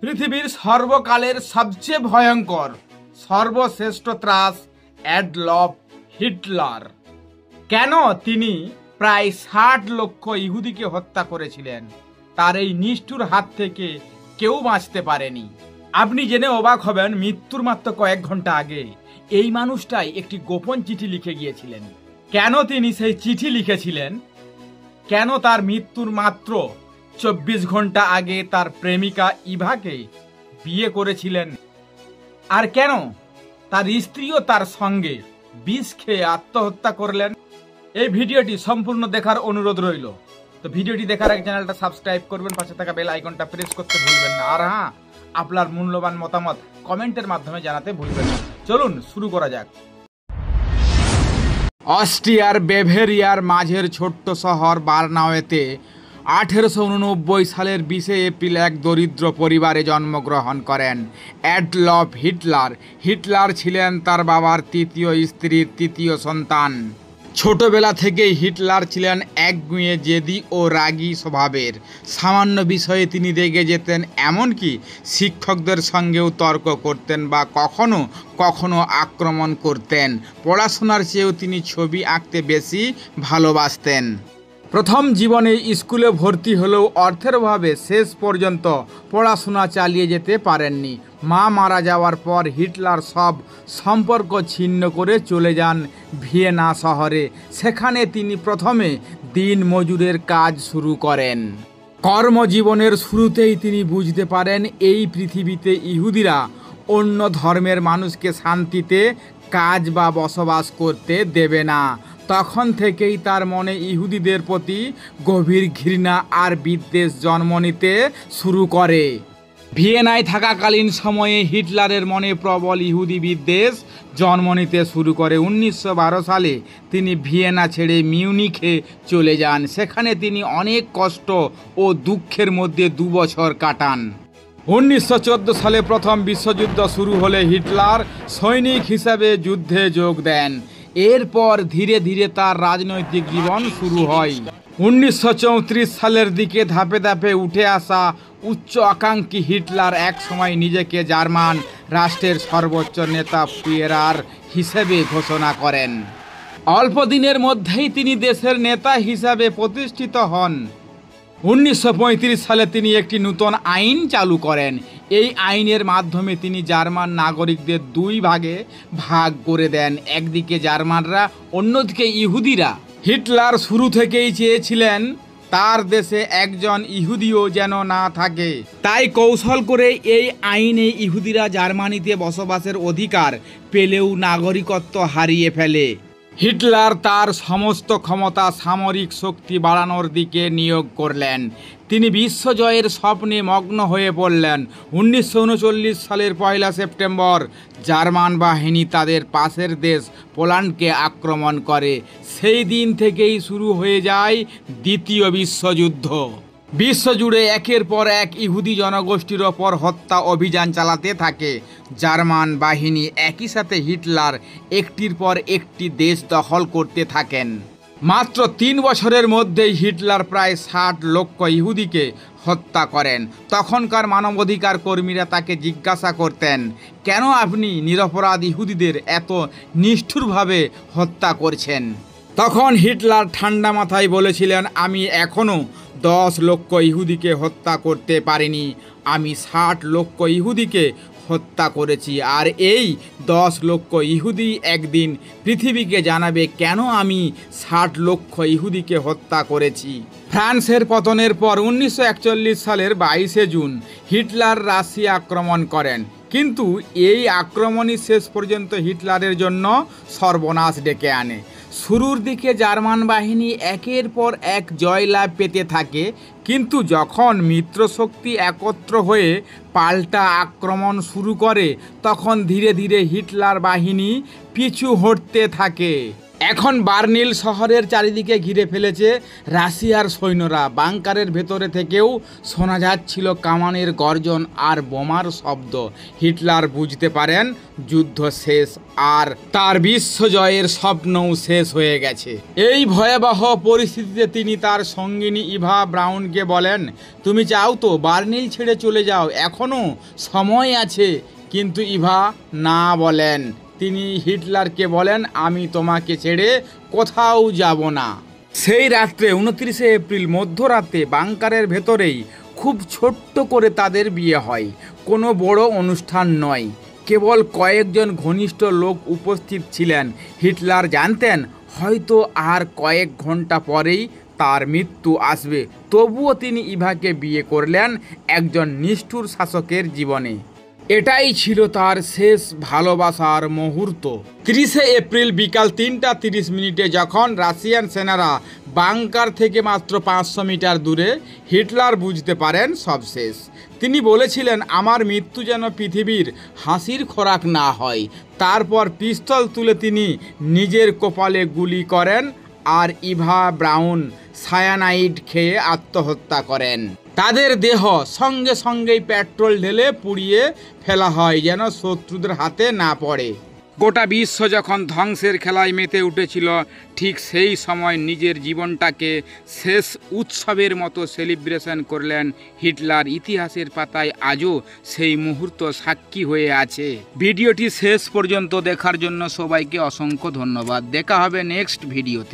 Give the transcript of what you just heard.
পৃথিবীর সর্বকালের সবচেয়ে ভয়ঙ্কর সর্বশ্রেষ্ঠ ত্রাস অ্যাডলফ হিটলার। কেন তিনি প্রায় ৬০ লক্ষ ইহুদিকে হত্যা করেছিলেন? তার এই নিষ্ঠুর হাত থেকে কেউ বাঁচতে পারেনি। আপনি জেনে অবাক হবেন, মৃত্যুর মাত্র কয়েক ঘন্টা আগে এই মানুষটাই একটি গোপন চিঠি লিখে গিয়েছিলেন। কেন তিনি সেই চিঠি লিখেছিলেন? কেন তার মৃত্যুর মাত্র ২৪ ঘন্টা আগে তার প্রেমিকা ইভাকে বিয়ে করেছিলেন? আর কেন তার স্ত্রীও তার সঙ্গে বিষ খেয়ে আত্মহত্যা করলেন? এই ভিডিওটি সম্পূর্ণ দেখার অনুরোধ রইল। তো ভিডিওটি দেখার আগে চ্যানেলটা সাবস্ক্রাইব করবেন, পাশে থাকা বেল আইকনটা প্রেস করতে ভুলবেন না। আর হ্যাঁ, আপনার মূল্যবান মতামত কমেন্টের মাধ্যমে জানাতে ভুলবেন না। চলুন শুরু করা যাক। অস্ট্রিয়ার বেভেরিয়ার মাঝের ছোট্ট শহর বার্নাওয়েতে ১৮৮৯ সালের ২০ এপ্রিল এক দরিদ্র পরিবারে জন্মগ্রহণ করেন অ্যাডলফ হিটলার। হিটলার ছিলেন তার বাবার তৃতীয় স্ত্রীর তৃতীয় সন্তান। ছোটবেলা থেকেই হিটলার ছিলেন একগুঁয়ে, জেদি ও রাগী স্বভাবের। সামান্য বিষয়ে তিনি রেগে যেতেন, এমনকি শিক্ষকদের সঙ্গেও তর্ক করতেন বা কখনো কখনো আক্রমণ করতেন। পড়াশোনার চেয়েও তিনি ছবি আঁকতে বেশি ভালোবাসতেন। প্রথম জীবনে স্কুলে ভর্তি হলেও অর্থের অভাবে শেষ পর্যন্ত পড়াশোনা চালিয়ে যেতে পারেননি। মা মারা যাওয়ার পর হিটলার সব সম্পর্ক ছিন্ন করে চলে যান ভিয়েনা শহরে। সেখানে তিনি প্রথমে দিন মজুরের কাজ শুরু করেন। কর্মজীবনের শুরুতেই তিনি বুঝতে পারেন এই পৃথিবীতে ইহুদিরা অন্য ধর্মের মানুষকে শান্তিতে কাজ বা বসবাস করতে দেবে না। তখন থেকেই তার মনে ইহুদিদের প্রতি গভীর ঘৃণা আর বিদ্বেষ জন্ম নিতে শুরু করে। ভিয়েনায় থাকাকালীন সময়ে হিটলারের মনে প্রবল ইহুদি বিদ্বেষ জন্ম নিতে শুরু করে। ১৯১২ সালে তিনি ভিয়েনা ছেড়ে মিউনিখে চলে যান। সেখানে তিনি অনেক কষ্ট ও দুঃখের মধ্যে ২ বছর কাটান। ১৯১৪ সালে প্রথম বিশ্বযুদ্ধ শুরু হলে হিটলার সৈনিক হিসাবে যুদ্ধে যোগ দেন। এরপর ধীরে ধীরে তার রাজনৈতিক জীবন শুরু হয়। ১৯৩৪ সালের দিকে ধাপে ধাপে উঠে আসা উচ্চ আকাঙ্ক্ষী হিটলার একসময় নিজেকে জার্মান রাষ্ট্রের সর্বোচ্চ নেতা ফুয়েরার হিসেবে ঘোষণা করেন। অল্প দিনের মধ্যেই তিনি দেশের নেতা হিসাবে প্রতিষ্ঠিত হন। ১৯৩৫ সালে তিনি একটি নতুন আইন চালু করেন। এই আইনের মাধ্যমে তিনি জার্মান নাগরিকদের ২ ভাগে ভাগ করে দেন, একদিকে জার্মানরা, অন্যদিকে ইহুদিরা। হিটলার শুরু থেকেই চেয়েছিলেন তার দেশে একজন ইহুদিও যেন না থাকে। তাই কৌশল করে এই আইনে ইহুদিরা জার্মানিতে বসবাসের অধিকার পেলেও নাগরিকত্ব হারিয়ে ফেলে। হিটলার তার সমস্ত ক্ষমতা সামরিক শক্তি বাড়ানোর দিকে নিয়োগ করলেন। তিনি বিশ্বজয়ের স্বপ্নে মগ্ন হয়ে পড়লেন। ১৯৩৯ সালের ১ সেপ্টেম্বর জার্মান বাহিনী তাদের পাশের দেশ পোল্যান্ডকে আক্রমণ করে। সেই দিন থেকেই শুরু হয়ে যায় দ্বিতীয় বিশ্বযুদ্ধ। বিশ্বজুড়ে একের পর এক ইহুদি জনগোষ্ঠীর ওপর হত্যা অভিযান চালাতে থাকে জার্মান বাহিনী। একই সাথে হিটলার একটির পর একটি দেশ দখল করতে থাকেন। মাত্র ৩ বছরের মধ্যেই হিটলার প্রায় ৬০ লক্ষ ইহুদিকে হত্যা করেন। তখনকার মানবাধিকার কর্মীরা তাকে জিজ্ঞাসা করতেন, কেন আপনি নিরপরাধ ইহুদিদের এত নিষ্ঠুরভাবে হত্যা করছেন? তখন হিটলার ঠান্ডা মাথায় বলেছিলেন, আমি এখনও ১০ লক্ষ ইহুদিকে হত্যা করতে পারিনি, আমি ৬০ লক্ষ ইহুদিকে হত্যা করেছি। আর এই ১০ লক্ষ ইহুদি একদিন পৃথিবীকে জানাবে কেন আমি ৬০ লক্ষ ইহুদিকে হত্যা করেছি। ফ্রান্সের পতনের পর ১৯৪১ সালের ২২ জুন হিটলার রাশিয়া আক্রমণ করেন। কিন্তু এই আক্রমণই শেষ পর্যন্ত হিটলারের জন্য সর্বনাশ ডেকে আনে। শুরুর দিকে জার্মান বাহিনী একের পর এক জয়লাভ পেতে থাকে, কিন্তু যখন মিত্রশক্তি একত্র হয়ে পাল্টা আক্রমণ শুরু করে তখন ধীরে ধীরে হিটলার বাহিনী পিছু হটতে থাকে। এখন বার্লিন শহরের চারিদিকে ঘিরে ফেলেছে রাশিয়ার সৈন্যরা। বাংকারের ভেতরে থেকেও শোনা যাচ্ছিল কামানের গর্জন আর বোমার শব্দ। হিটলার বুঝতে পারেন যুদ্ধ শেষ আর তার বিশ্বজয়ের স্বপ্নও শেষ হয়ে গেছে। এই ভয়াবহ পরিস্থিতিতে তিনি তার সঙ্গিনী ইভা ব্রাউনকে বলেন, তুমি চাও তো বার্লিন ছেড়ে চলে যাও, এখনও সময় আছে। কিন্তু ইভা না বলেন। তিনি হিটলারকে বলেন, আমি তোমাকে ছেড়ে কোথাও যাব না। সেই রাত্রে 29শে এপ্রিল মধ্যরাতে বাংকারের ভেতরেই খুব ছোট্ট করে তাদের বিয়ে হয়। কোনো বড় অনুষ্ঠান নয়, কেবল কয়েকজন ঘনিষ্ঠ লোক উপস্থিত ছিলেন। হিটলার জানতেন হয়তো আর কয়েক ঘন্টা পরেই তার মৃত্যু আসবে, তবুও তিনি ইভাকে বিয়ে করলেন একজন নিষ্ঠুর শাসকের জীবনে। এটাই ছিল তার শেষ ভালোবাসার মুহূর্ত। 30শে এপ্রিল বিকাল 3:30 যখন রাশিয়ান সেনারা বাংকার থেকে মাত্র 500 মিটার দূরে, হিটলার বুঝতে পারেন সব শেষ। তিনি বলেছিলেন, আমার মৃত্যু যেন পৃথিবীর হাসির খোরাক না হয়। তারপর পিস্তল তুলে তিনি নিজের কপালে গুলি করেন আর ইভা ব্রাউন সায়ানাইড খেয়ে আত্মহত্যা করেন। তাদের দেহ সঙ্গে সঙ্গেই পেট্রোল ঢেলে পুড়িয়ে ফেলা হয় যেন শত্রুদের হাতে না পড়ে। গোটা বিশ্ব যখন ধ্বংসের খেলায় মেতে উঠেছিল, ঠিক সেই সময় নিজের জীবনটাকে শেষ উৎসবের মতো সেলিব্রেশন করলেন হিটলার। ইতিহাসের পাতায় আজও সেই মুহূর্ত সাক্ষী হয়ে আছে। ভিডিওটি শেষ পর্যন্ত দেখার জন্য সবাইকে অসংখ্য ধন্যবাদ। দেখা হবে নেক্সট ভিডিওতে।